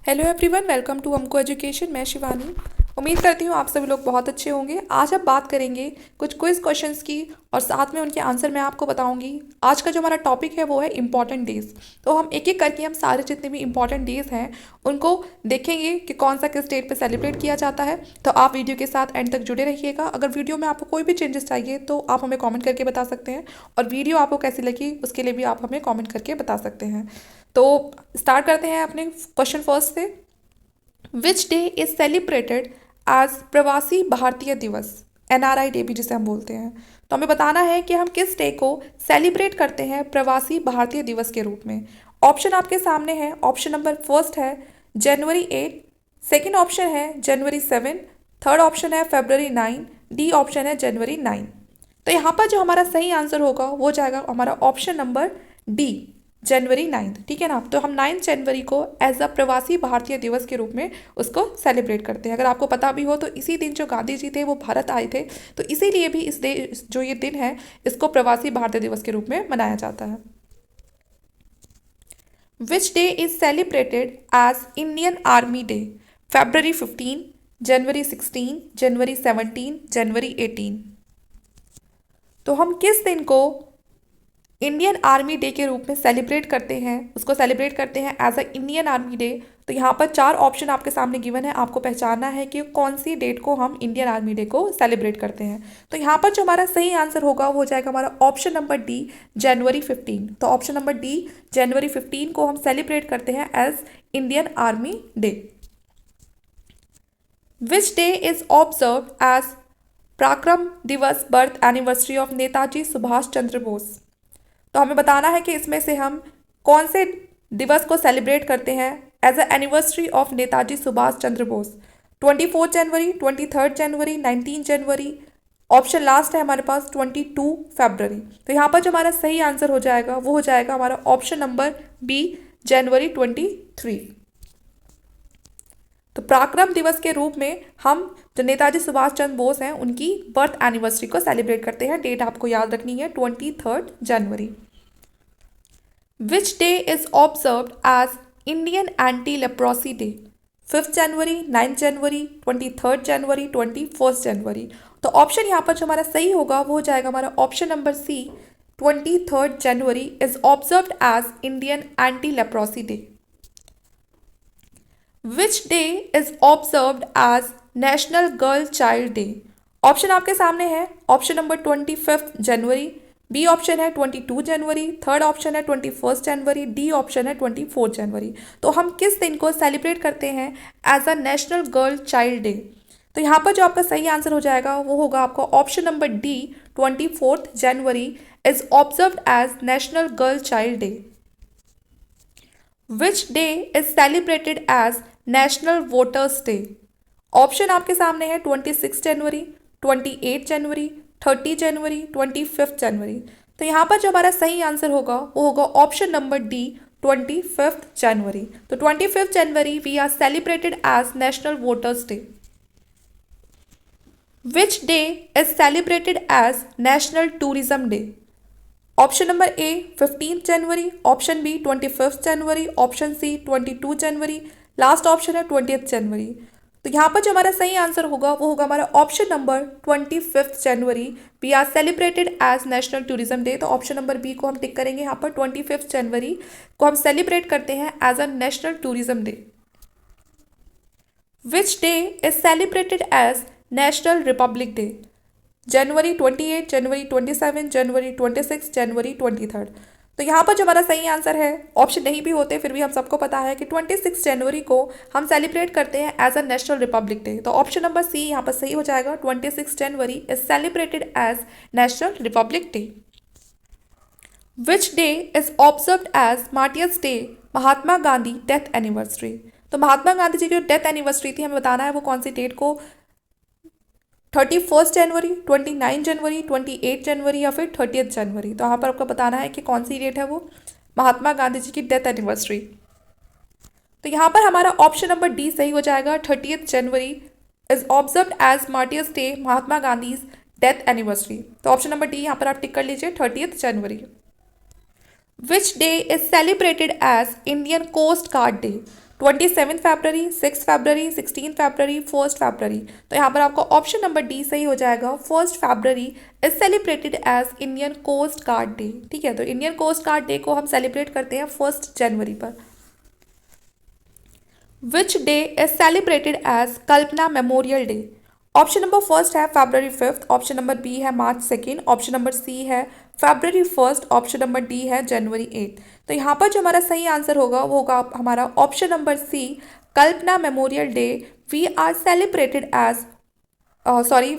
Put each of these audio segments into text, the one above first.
Hello everyone, welcome to हमको education. मैं शिवानी। उम्मीद करती हूँ आप सभी लोग बहुत अच्छे होंगे। आज हम बात करेंगे कुछ क्विज क्वेश्चंस की और साथ में उनके आंसर मैं आपको बताऊंगी। आज का जो हमारा टॉपिक है वो है इंपॉर्टेंट डेज। तो हम एक एक करके हम सारे जितने भी इंपॉर्टेंट डेज हैं उनको देखेंगे कि कौन सा किस डेट पे सेलिब्रेट किया जाता है। तो आप वीडियो के साथ एंड तक जुड़े रहिएगा। अगर वीडियो में आपको कोई भी चेंजेस चाहिए तो आप हमें कॉमेंट करके बता सकते हैं, और वीडियो आपको कैसी लगी उसके लिए भी आप हमें कॉमेंट करके बता सकते हैं। तो स्टार्ट करते हैं अपने क्वेश्चन फर्स्ट से। Which day is celebrated as Pravasi Bharatiya दिवस, एनआरआई डे भी जिसे हम बोलते हैं। तो हमें बताना है कि हम किस डे को सेलिब्रेट करते हैं प्रवासी भारतीय दिवस के रूप में। ऑप्शन आपके सामने है। ऑप्शन नंबर फर्स्ट है जनवरी 8, सेकेंड ऑप्शन है जनवरी 7, थर्ड ऑप्शन है February 9, डी ऑप्शन है जनवरी 9। तो यहाँ पर जो हमारा सही आंसर होगा वो जाएगा हमारा ऑप्शन नंबर डी, जनवरी 9। ठीक है ना। तो हम 9 जनवरी को एज अ प्रवासी भारतीय दिवस के रूप में उसको सेलिब्रेट करते हैं। अगर आपको पता भी हो तो इसी दिन जो गांधी जी थे वो भारत आए थे, तो इसीलिए भी इस जो ये दिन है इसको प्रवासी भारतीय दिवस के रूप में मनाया जाता है। Which day is celebrated as Indian army day, February 15, जनवरी 16, जनवरी 17, जनवरी 18। तो हम किस दिन को इंडियन आर्मी डे के रूप में सेलिब्रेट करते हैं, उसको सेलिब्रेट करते हैं as a Indian army day. तो यहाँ पर 4 ऑप्शन आपके सामने गिवन है। आपको पहचानना है कि कौन सी डेट को हम इंडियन आर्मी डे को सेलिब्रेट करते हैं। तो यहाँ पर जो हमारा सही आंसर होगा वो हो जाएगा हमारा ऑप्शन नंबर डी, जनवरी 15। तो ऑप्शन नंबर डी, जनवरी 15 को हम सेलिब्रेट करते हैं as Indian army day. Which day is observe as Parakram Diwas birth anniversary of Netaji Subhash Chandra Bose. तो हमें बताना है कि इसमें से हम कौन से दिवस को सेलिब्रेट करते हैं as a anniversary of Netaji Subhash Chandra Bose. 24 जनवरी, 23 जनवरी, 19 जनवरी, ऑप्शन लास्ट है हमारे पास 22 फरवरी। तो यहाँ पर जो हमारा सही आंसर हो जाएगा वो हो जाएगा हमारा ऑप्शन नंबर बी, जनवरी 23। तो पराक्रम दिवस के रूप में हम जो नेताजी सुभाष चंद्र बोस हैं उनकी बर्थ एनिवर्सरी को सेलिब्रेट करते हैं। डेट आपको याद रखनी है 23 जनवरी। Which day is observed as Indian anti leprosy day, 5 जनवरी, 9 जनवरी, 23 जनवरी, 21 जनवरी। तो ऑप्शन यहाँ पर जो हमारा सही होगा वो हो जाएगा हमारा option number C, 23 January is observed as Indian anti leprosy day. Which day is observed as national girl child day. Option आपके सामने है। ऑप्शन नंबर 25 जनवरी, बी ऑप्शन है 22 जनवरी, थर्ड ऑप्शन है 21 जनवरी, डी ऑप्शन है 24 जनवरी। तो हम किस दिन को सेलिब्रेट करते हैं as a national girl child day. तो यहाँ पर जो आपका सही आंसर हो जाएगा वो होगा आपका option number D, 24 January is observed as national girl child day. Which day is celebrated as national voters day. Option आपके सामने है 26 जनवरी, 28 जनवरी, 30 जनवरी, 25 जनवरी। तो यहाँ पर जो हमारा सही आंसर होगा वो होगा ऑप्शन नंबर डी, 25 जनवरी। तो 25 जनवरी we are celebrated as national voters day. Which day is celebrated as national tourism day. Option number A 15 जनवरी, ऑप्शन बी 25 जनवरी, ऑप्शन सी 22 जनवरी, लास्ट ऑप्शन है 20 जनवरी। तो यहाँ पर जो हमारा सही आंसर होगा वो होगा हमारा option number 25 January. We are celebrated as national tourism day. तो ऑप्शन नंबर बी को हम टिक करेंगे। यहाँ पर 25 जनवरी को हम सेलिब्रेट करते हैं as a national tourism day. Which day is celebrated as national republic day, जनवरी 28, जनवरी 27, जनवरी 26, जनवरी 23। तो यहाँ पर जो हमारा सही आंसर है, ऑप्शन नहीं भी होते फिर भी हम सबको पता है कि 26 जनवरी को हम सेलिब्रेट करते हैं as a national republic day. तो ऑप्शन नंबर सी यहाँ पर सही हो जाएगा, 26 January is celebrated as national republic day. Which day is observed as martyrs day, Mahatma Gandhi death anniversary. तो महात्मा गांधी जी की जो डेथ एनिवर्सरी थी हमें बताना है वो कौन सी डेट को, 31 जनवरी, 29 जनवरी, 28 जनवरी या फिर 30 जनवरी। तो यहाँ पर आपको बताना है कि कौन सी डेट है वो महात्मा गांधी जी की डेथ एनिवर्सरी। तो यहाँ पर हमारा ऑप्शन नंबर डी सही हो जाएगा, 30 जनवरी is observed as martyrs day, Mahatma Gandhi death anniversary. तो ऑप्शन नंबर डी यहाँ पर आप टिक कर लीजिए, 30 जनवरी। Which day is celebrated as Indian coast guard day, 27 फरवरी, 6 फरवरी, 16 फरवरी, 1 फरवरी। तो यहाँ पर आपका ऑप्शन नंबर डी सही हो जाएगा। 1 फरवरी is celebrated as Indian coast guard day. ठीक है, तो इंडियन कोस्ट गार्ड डे को हम सेलिब्रेट करते हैं 1 जनवरी पर। Which day is celebrated as Kalpana memorial day. Option number first है February 5, ऑप्शन नंबर बी है March 2, ऑप्शन नंबर सी है February 1, ऑप्शन नंबर डी है January 8। तो यहाँ पर जो हमारा सही आंसर होगा वो होगा हमारा option number C, Kalpana memorial day. We are celebrated as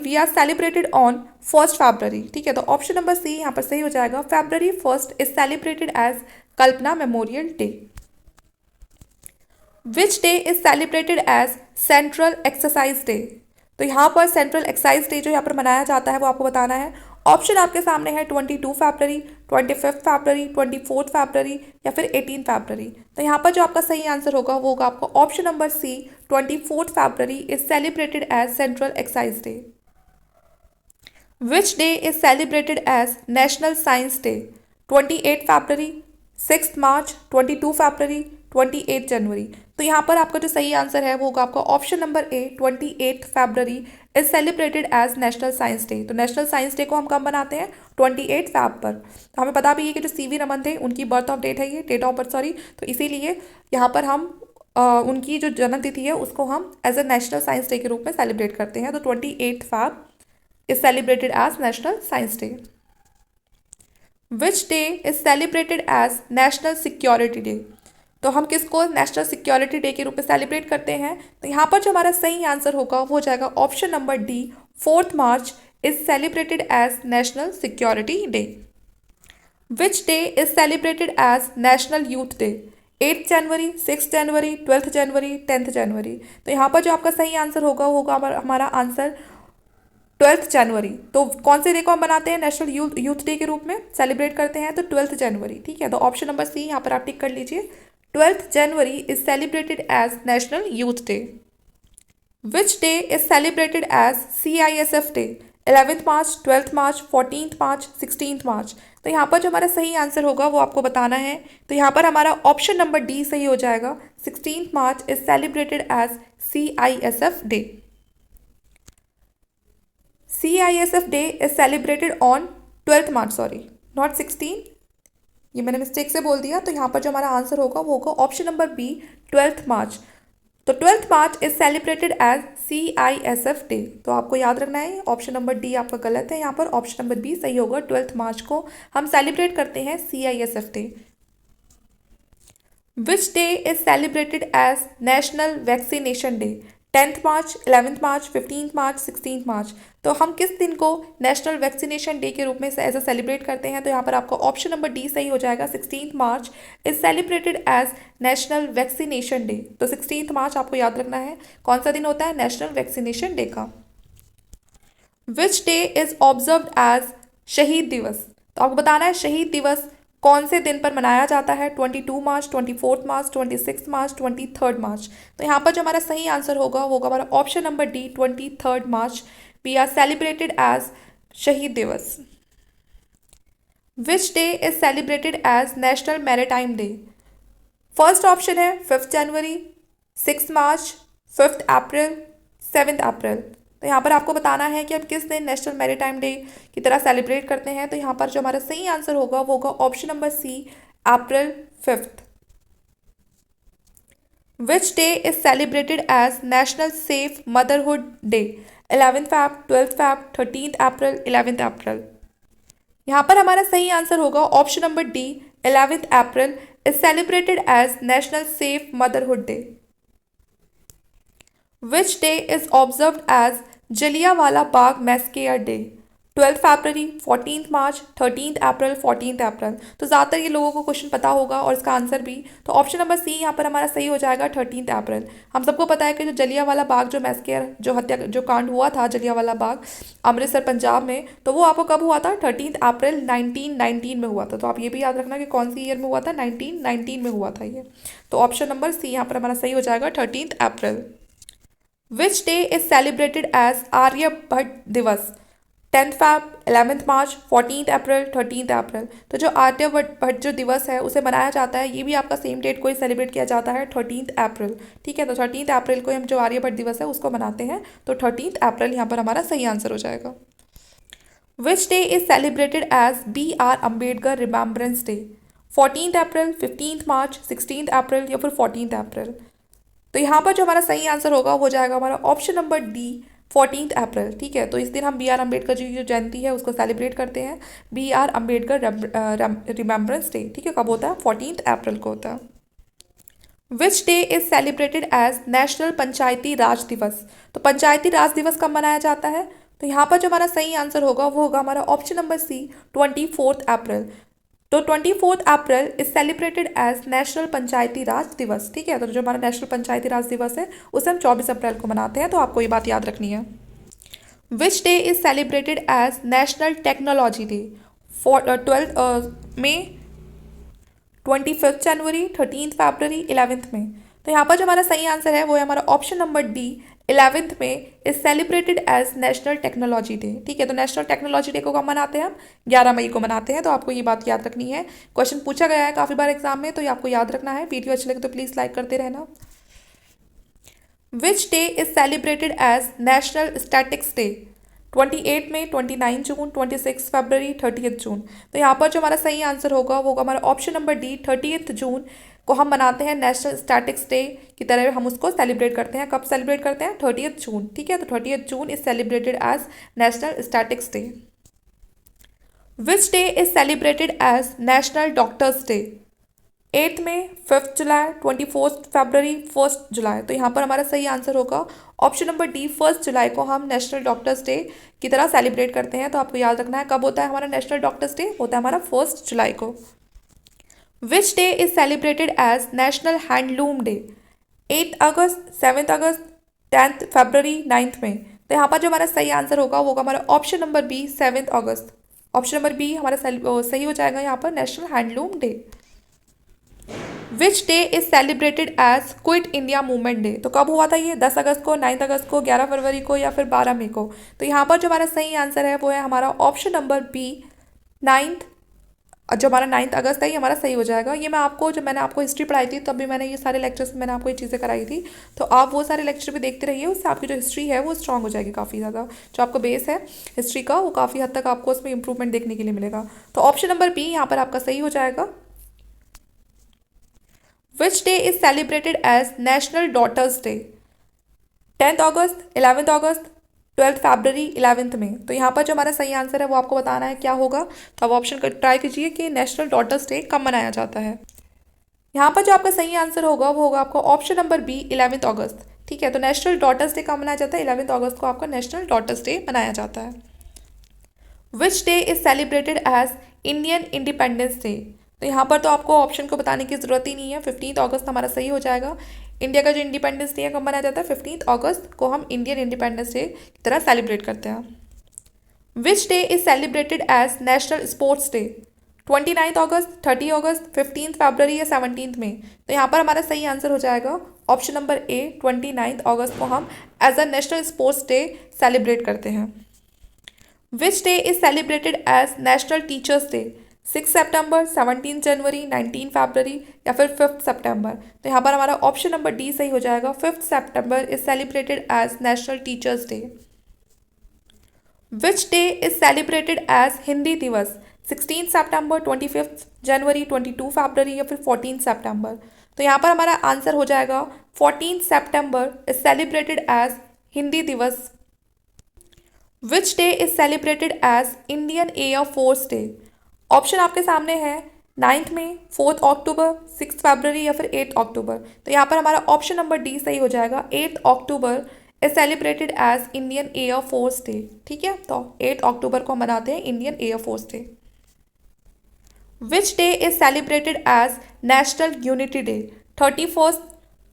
we are celebrated on 1 February. ठीक है, तो ऑप्शन नंबर सी यहाँ पर सही हो जाएगा। February 1 is celebrated as Kalpana memorial day. Which day is celebrated as central exercise day. तो यहाँ पर सेंट्रल एक्सरसाइज डे जो यहाँ पर मनाया जाता है वो आपको बताना है। ऑप्शन आपके सामने है 22 फरवरी, 25 फरवरी, 24 फरवरी या फिर 18 फरवरी। तो यहाँ पर जो आपका सही आंसर होगा वो होगा आपका option number C, 24 February is celebrated as central exercise day. Which day is celebrated as national science day. 28 फरवरी, 6 मार्च, 22 फरवरी, 28 जनवरी। तो यहाँ पर आपका जो सही आंसर है वो होगा आपका option number A, 28 February is celebrated as national science day. तो नेशनल साइंस डे को हम कब मनाते हैं? 28 फरवरी पर। तो हमें पता भी है कि जो CV रमन थे उनकी बर्थ ऑफ डेट है ये, डेट ऑफ बर्थ सॉरी, तो इसीलिए यहाँ पर हम उनकी जो जन्म तिथि है उसको हम as a national science day के रूप में सेलिब्रेट करते हैं। तो 28 फरवरी is celebrated as national science day. Which day is celebrated as national security day. तो हम किसको नेशनल सिक्योरिटी डे के रूप में सेलिब्रेट करते हैं? तो यहाँ पर जो हमारा सही आंसर होगा वो हो जाएगा option number D, 4 March is celebrated as national security day. Which day is celebrated as national youth day. 8 जनवरी, 6 जनवरी, 12 जनवरी, 10 जनवरी। तो यहाँ पर जो आपका सही आंसर होगा वो होगा हमारा आंसर 12 जनवरी। तो कौन से डे को हम बनाते हैं नेशनल यूथ डे के रूप में सेलिब्रेट करते हैं? तो 12 जनवरी। ठीक है, तो ऑप्शन नंबर सी यहाँ पर आप टिक कर लीजिए। 12 January is celebrated as national youth day. Which day is celebrated as CISF day. 11 मार्च, 12 मार्च, 14 मार्च, 16 मार्च। तो यहाँ पर जो हमारा सही आंसर होगा वो आपको बताना है। तो यहाँ पर हमारा ऑप्शन नंबर डी सही हो जाएगा। 16 March is celebrated as CISF day. CISF day is celebrated on 12 March, sorry not 16, ये मैंने मिस्टेक से बोल दिया। तो यहाँ पर जो हमारा आंसर होगा वो होगा ऑप्शन नंबर बी, 12 मार्च। तो 12 March is celebrated as CISF day. तो आपको याद रखना है ऑप्शन नंबर डी आपका गलत है, यहाँ पर ऑप्शन नंबर बी सही होगा। 12 मार्च को हम सेलिब्रेट करते हैं CISF day. Which day is celebrated as national vaccination day. 10 मार्च, 11 मार्च, 15 मार्च, 16 मार्च। तो हम किस दिन को नेशनल वैक्सीनेशन डे के रूप में ऐसा सेलिब्रेट करते हैं? तो यहाँ पर आपका ऑप्शन नंबर डी सही हो जाएगा। 16 March is celebrated as national vaccination day. तो 16 मार्च आपको याद रखना है कौन सा दिन होता है नेशनल वैक्सीनेशन डे का। Which day is observed as Shaheed Diwas. तो आपको बताना है शहीद दिवस कौन से दिन पर मनाया जाता है? 22 मार्च, 24 मार्च, 26 मार्च, 23 मार्च। तो यहाँ पर जो हमारा सही आंसर होगा वो होगा हमारा option number D, 23 March. We are celebrated as Shaheed Diwas. Which day is celebrated as national maritime day. First option है 5 जनवरी, 6 मार्च, 5 अप्रैल, 7 अप्रैल। तो यहाँ पर आपको बताना है कि हम किस दिन नेशनल मैरीटाइम डे की तरह सेलिब्रेट करते हैं। तो यहाँ पर जो हमारा सही आंसर होगा वो होगा option number C, April 5। Which day is celebrated as national safe motherhood day. 11 Feb, 12 Feb, 13 अप्रैल, 11 अप्रैल। यहाँ पर हमारा सही आंसर होगा option number D, 11 April is celebrated as national safe motherhood day. Which day is observed as Jallianwala Bagh massacre day. 12 फरवरी, 14 मार्च, 13 अप्रैल, 14 अप्रैल। तो ज़्यादातर ये लोगों को क्वेश्चन पता होगा और इसका आंसर भी। तो ऑप्शन नंबर सी यहाँ पर हमारा सही हो जाएगा 13 अप्रैल। हम सबको पता है कि जो जलियांवाला बाग जो मैस्केयर जो कांड हुआ था जलियांवाला बाग अमृतसर पंजाब में, तो वो आपको कब हुआ था? 13 अप्रैल 1919 में हुआ था। तो आप ये भी याद रखना कि कौन सी ईयर में हुआ था? 1919 में हुआ था ये। तो ऑप्शन नंबर सी यहाँ पर हमारा सही हो जाएगा 13 April. Which day is celebrated as Aryabhatta Diwas. 10 fab, 11 मार्च, 14 अप्रैल, 13 अप्रैल। तो जो आर्यभट्ट जो दिवस है उसे मनाया जाता है, ये भी आपका सेम डेट को ही सेलिब्रेट किया जाता है, 13 अप्रैल। ठीक है, तो 13 अप्रैल को हम जो आर्यभट्ट दिवस है उसको मनाते हैं, तो 13 अप्रैल यहाँ पर हमारा सही आंसर हो जाएगा। Which day is celebrated as B.R. Ambedkar remembrance day? 14 अप्रैल, 15 मार्च, 16 अप्रैल या फिर 14 अप्रैल। तो यहाँ पर जो हमारा सही आंसर होगा वो जाएगा हमारा ऑप्शन नंबर डी, 14 अप्रैल। ठीक है, तो इस दिन हम B.R. अम्बेडकर जी की जो जयंती है उसको सेलिब्रेट करते हैं, B.R. Ambedkar remembrance day. ठीक है, कब होता है? 14 अप्रैल को होता है। Which day is celebrated as national Panchayati Raj Diwas? तो पंचायती राज दिवस कब मनाया जाता है? तो यहाँ पर जो हमारा सही आंसर होगा वो होगा हमारा ऑप्शन नंबर सी, 24 अप्रैल। तो 24 April is celebrated as national Panchayati Raj Diwas. ठीक है, तो जो हमारा नेशनल पंचायती राज दिवस है उसे हम 24 अप्रैल को मनाते हैं, तो आपको ये बात याद रखनी है। Which day is celebrated as national technology day? 12 मई, 25 जनवरी, 13 फरवरी, 11 मई। तो यहाँ पर जो हमारा सही आंसर है वो है हमारा option number D, 11 May is celebrated as national technology day. ठीक है, तो नेशनल टेक्नोलॉजी डे को कब मनाते हैं हम? 11 मई को मनाते हैं, तो आपको ये बात याद रखनी है। क्वेश्चन पूछा गया है काफ़ी बार एग्जाम में, तो ये आपको याद रखना है। वीडियो अच्छी लगे तो प्लीज़ लाइक करते रहना। Which day is celebrated as national statistics day? 28 मई, 29 जून, 26 फरवरी, 30 जून। तो यहाँ पर जो हमारा सही आंसर होगा वो होगा हमारा ऑप्शन नंबर डी, 30 जून को हम मनाते हैं नेशनल स्टैटिक्स डे की तरह हम उसको सेलिब्रेट करते हैं। कब सेलिब्रेट करते हैं? 30 जून। ठीक है, तो 30 June is celebrated as national statistics day. Which day is celebrated as national doctors day? 8 मई, 5 जुलाई, 24 फरवरी, 1 जुलाई। तो यहाँ पर हमारा सही आंसर होगा ऑप्शन नंबर डी, 1 जुलाई को हम नेशनल डॉक्टर्स डे की तरह सेलिब्रेट करते हैं। तो आपको याद रखना है कब होता है हमारा नेशनल डॉक्टर्स डे, होता है हमारा 1 जुलाई को। Which day is celebrated as national handloom day? 8 अगस्त, 7 अगस्त, 10 फरवरी, 9 मई। तो यहाँ पर जो हमारा सही आंसर होगा वो होगा हमारा ऑप्शन नंबर बी, 7 अगस्त। ऑप्शन नंबर बी हमारा सही हो जाएगा यहाँ पर, national handloom day. Which day is celebrated as quit India movement day? तो कब हुआ था ये? 10 अगस्त को, 9 अगस्त को, 11 फरवरी को या फिर 12 मई को? तो यहाँ पर जो हमारा सही आंसर है वो है हमारा ऑप्शन नंबर बी, 9। जो हमारा 9 अगस्त है ये हमारा सही हो जाएगा। ये मैं आपको, जब मैंने आपको हिस्ट्री पढ़ाई थी तब भी मैंने ये सारे लेक्चर्स में मैंने आपको ये चीज़ें कराई थी, तो आप वो सारे लेक्चर भी देखते रहिए, उससे आपकी जो हिस्ट्री है वो स्ट्रांग हो जाएगी काफ़ी ज़्यादा। जो आपका बेस है हिस्ट्री का वो काफ़ी हद तक आपको उसमें इंप्रूवमेंट देखने के लिए मिलेगा। तो ऑप्शन नंबर बी यहाँ पर आपका सही हो जाएगा। Which day is celebrated as national daughters day? 10 अगस्त, 11 अगस्त, 12 फरवरी, 11 मई। तो यहाँ पर जो हमारा सही आंसर है वो आपको बताना है क्या होगा। तो आप ऑप्शन ट्राई कीजिए कि नेशनल डॉटर्स डे कब मनाया जाता है। यहाँ पर जो आपका सही आंसर होगा वो होगा आपका ऑप्शन नंबर बी, 11 अगस्त। ठीक है, तो नेशनल डॉटर्स डे कब मनाया जाता है? 11 अगस्त को आपका नेशनल डॉटर्स डे मनाया जाता है। Which day is celebrated as Indian independence day? तो यहाँ पर तो आपको ऑप्शन को बताने की ज़रूरत ही नहीं है, 15 अगस्त हमारा सही हो जाएगा। इंडिया का जो इंडिपेंडेंस डे कब मनाया जाता है? 15 अगस्त को हम इंडियन इंडिपेंडेंस डे की तरह सेलिब्रेट करते हैं। Which day is celebrated as national sports day? 29 अगस्त, 30 अगस्त, 15 फरवरी या 17 मई? तो यहाँ पर हमारा सही आंसर हो जाएगा ऑप्शन नंबर ए, 29 अगस्त को हम as a national sports day celebrate करते हैं। Which day is celebrated as national teachers day? 6 September, 17 January, 19 February या फिर 5 सितंबर? तो यहाँ पर हमारा ऑप्शन नंबर डी सही हो जाएगा, 5 September is celebrated as national teachers day. Which day is celebrated as Hindi दिवस? 16 सितंबर, 25 जनवरी, 22 फरवरी या फिर 14 सितंबर? तो यहाँ पर हमारा आंसर हो जाएगा 14 सितंबर is celebrated as Hindi Diwas. Which day is celebrated as Indian air force day? Option आपके सामने है, 9 मई, 4 अक्टूबर, 6 फरवरी या फिर 8 अक्टूबर? तो यहाँ पर हमारा ऑप्शन नंबर डी सही हो जाएगा, 8 October is celebrated as Indian air force day. ठीक है, तो 8 अक्टूबर को हम मनाते हैं Indian air force day. Which day is celebrated as national unity day? 31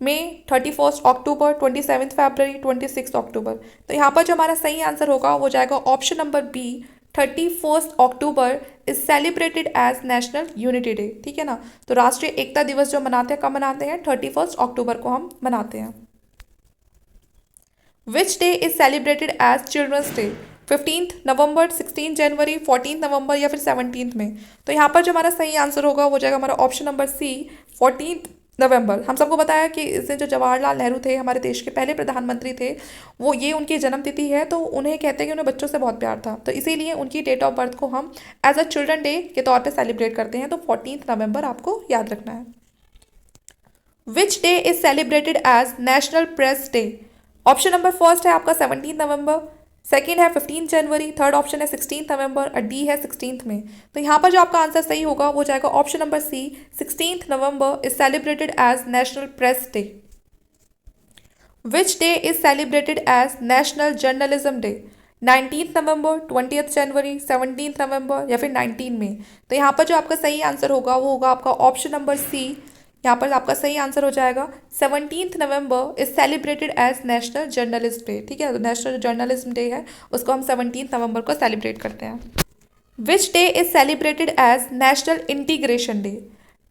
May, 31 October, 27 February, 26 October? तो यहाँ पर जो हमारा सही आंसर होगा वो जाएगा option number B, 31 October is celebrated as national unity day. ठीक है ना, तो राष्ट्रीय एकता दिवस जो मनाते हैं कब मनाते हैं? 31 अक्टूबर को हम मनाते हैं। Which day is celebrated as children's day? 15 November, 16 January, 14 November या फिर 17 में। तो यहाँ पर जो हमारा सही आंसर होगा वो जाएगा हमारा ऑप्शन नंबर सी, 14 नवंबर। हम सबको बताया कि इस दिन जो जवाहरलाल नेहरू थे, हमारे देश के पहले प्रधानमंत्री थे, वो ये उनकी जन्मतिथि है, तो उन्हें कहते हैं कि उन्हें बच्चों से बहुत प्यार था, तो इसीलिए उनकी डेट ऑफ बर्थ को हम एज अ चिल्ड्रन डे के तौर पर सेलिब्रेट करते हैं। तो 14 नवंबर आपको याद रखना है। Which day is celebrated as national press day? Option number first है आपका 17 नवंबर, सेकेंड है 15 जनवरी, थर्ड ऑप्शन है 16 नवंबर और डी है 16 में। तो यहाँ पर जो आपका आंसर सही होगा वो जाएगा option number C, 16 November is celebrated as national press day. Which day is celebrated as national journalism day? 19 November, 20 January, 17 November या फिर 19 में। तो यहाँ पर जो आपका सही आंसर होगा वो होगा आपका ऑप्शन नंबर सी, यहाँ पर आपका सही आंसर हो जाएगा 17 November is celebrated as national journalist day. ठीक है, तो नेशनल जर्नलिज्म डे है, उसको हम 17 नवंबर को सेलिब्रेट करते हैं। Which day is celebrated as national integration day?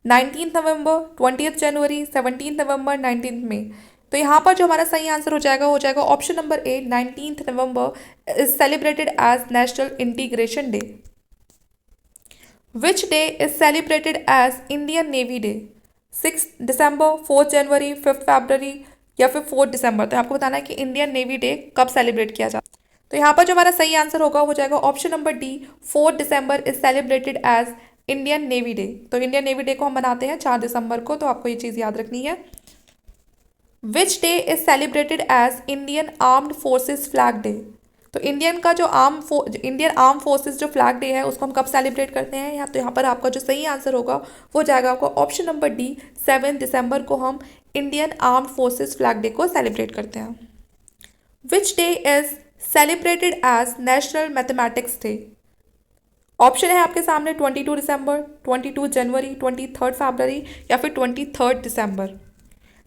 19 November, 20 January, 17 November, 19 में। तो यहाँ पर जो हमारा सही आंसर हो जाएगा option number A, 19 November is celebrated as national integration day. Which day is celebrated as Indian navy day? 6 December, 4 January, 5 February या फिर 4 दिसंबर। तो आपको बताना है कि इंडियन नेवी डे कब सेलिब्रेट किया जाता है। तो यहाँ पर जो हमारा सही आंसर होगा वो जाएगा option number D, 4 December is celebrated as Indian navy day. तो इंडियन नेवी डे को हम मनाते हैं 4 दिसंबर को, तो आपको ये चीज़ याद रखनी है। Which day is celebrated as Indian armed forces flag day? तो इंडियन आर्म फोर्सेस जो फ्लैग डे है उसको हम कब सेलिब्रेट करते हैं? तो यहाँ पर आपका जो सही आंसर होगा वो जाएगा आपको ऑप्शन नंबर डी, 7 दिसंबर को हम Indian armed forces flag day को सेलिब्रेट करते हैं। Which day is celebrated as national mathematics day? Option है आपके सामने 22 दिसंबर, 22 जनवरी, 23 फरवरी या फिर 23 दिसंबर।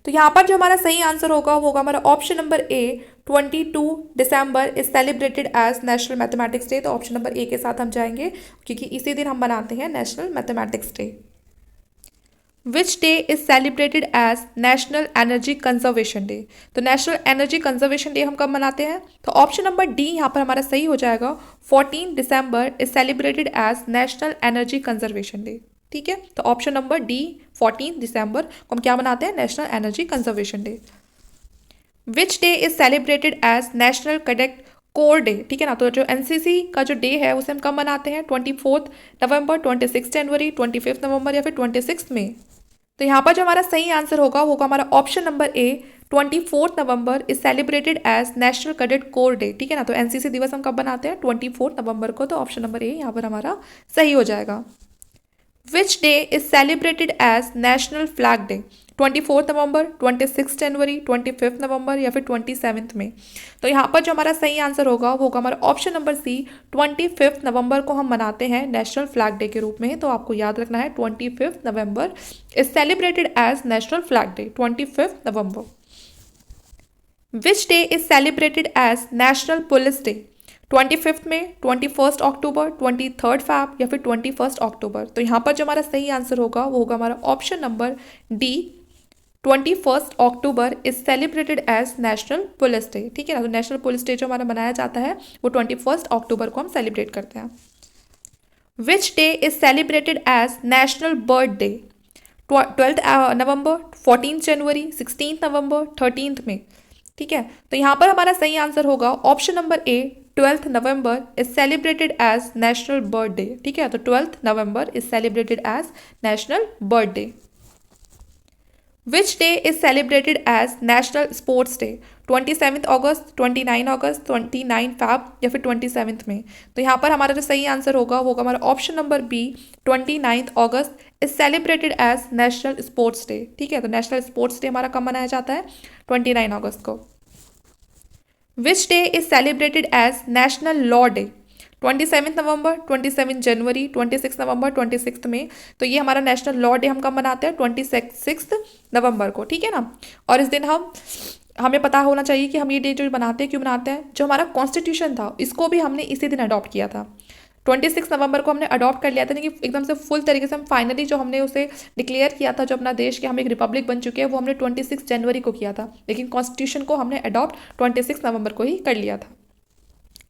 तो यहाँ पर जो हमारा सही आंसर होगा वो होगा हमारा option number A, 22 December is celebrated as national mathematics day. तो ऑप्शन नंबर ए के साथ हम जाएंगे क्योंकि इसी दिन हम बनाते हैं national mathematics day. Which day is celebrated as national energy conservation day? तो नेशनल एनर्जी कंजर्वेशन डे हम कब मनाते हैं? तो ऑप्शन नंबर डी यहाँ पर हमारा सही हो जाएगा, 14 दिसंबर is celebrated as national energy conservation day. ठीक है, तो ऑप्शन नंबर डी, 14 दिसंबर को हम क्या मनाते हैं? National energy conservation day. Which day is celebrated as national cadet corps day? ठीक है ना, तो जो एनसीसी का जो डे है उसे हम कब मनाते हैं? 24 नवंबर, 26 जनवरी, 25 नवंबर या फिर 26 में। तो यहाँ पर जो हमारा सही आंसर होगा वो होगा हमारा option number A, 24 November is celebrated as national cadet corps day. ठीक है ना, तो एनसीसी दिवस हम कब बनाते हैं? 24 नवंबर को। तो ऑप्शन नंबर ए यहाँ पर हमारा सही हो जाएगा। Which day is celebrated as national flag day? 24 November, 26 January, 25 November या फिर 27 में। तो यहाँ पर जो हमारा सही आंसर होगा वो होगा हमारा ऑप्शन नंबर सी, 25 नवंबर को हम मनाते हैं नेशनल फ्लैग डे के रूप में। तो आपको याद रखना है 25 November is celebrated as national flag day, 25 November. Which day is celebrated as national police day? 25 में, 21 अक्टूबर, 23 फरवरी या फिर 21 अक्टूबर। तो यहाँ पर जो हमारा सही आंसर होगा वो होगा हमारा option number D, 21 October is celebrated as national police day. ठीक है ना, तो नेशनल पुलिस डे जो हमारा मनाया जाता है वो 21 अक्टूबर को हम सेलिब्रेट करते हैं। Which day is celebrated as national bird day? 12 November, 14 January, 16 November, 13 में। ठीक है, तो यहाँ पर हमारा सही आंसर होगा option number A, 12 November is celebrated as national bird day. ठीक है, तो 12 November is celebrated as national bird day. Which day is celebrated as national sports day? 27 August, 29 August, 29 February या फिर 27 में। तो यहाँ पर हमारा जो सही आंसर होगा वो होगा हमारा option number B, 29 August is celebrated as national sports day. ठीक है, तो नेशनल स्पोर्ट्स डे हमारा कब मनाया जाता है? 29 अगस्त को। Which day is celebrated as national law day? 27 November, 27 January, 26 November, 26 में। तो ये हमारा नेशनल लॉ डे हम कब मनाते हैं? 26 नवंबर को। ठीक है ना, और इस दिन हमें पता होना चाहिए कि हम ये डे जो बनाते हैं क्यों बनाते हैं। जो हमारा कॉन्स्टिट्यूशन था इसको भी हमने इसी दिन अडॉप्ट किया था। 26 नवंबर को हमने अडॉप्ट कर लिया था, लेकिन एकदम से फुल तरीके से हम फाइनली जो हमने उसे डिक्लेयर किया था, जो अपना देश के हम एक रिपब्लिक बन चुके हैं, वो हमने 26 जनवरी को किया था, लेकिन कॉन्स्टिट्यूशन को हमने अडॉप्ट 26 नवंबर को ही कर लिया था।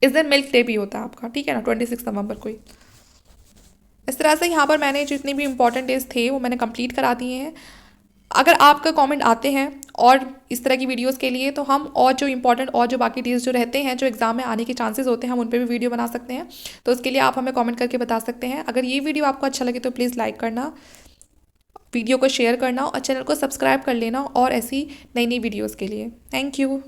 इस दिन मिल्क डे भी होता है आपका, ठीक है ना, 26 नवंबर को ही। इस तरह से यहाँ पर मैंने जितने भी इंपॉर्टेंट डेज थे वो मैंने कंप्लीट करा दिए हैं। अगर आपका कमेंट आते हैं और इस तरह की वीडियोस के लिए, तो हम और जो इंपॉर्टेंट और जो बाकी डेज जो रहते हैं जो एग्जाम में आने के चांसेस होते हैं, हम उन पर भी वीडियो बना सकते हैं। तो उसके लिए आप हमें कमेंट करके बता सकते हैं। अगर ये वीडियो आपको अच्छा लगे तो प्लीज़ लाइक करना, वीडियो को शेयर करना और चैनल को सब्सक्राइब कर लेना और ऐसी नई नई वीडियोज़ के लिए। Thank you.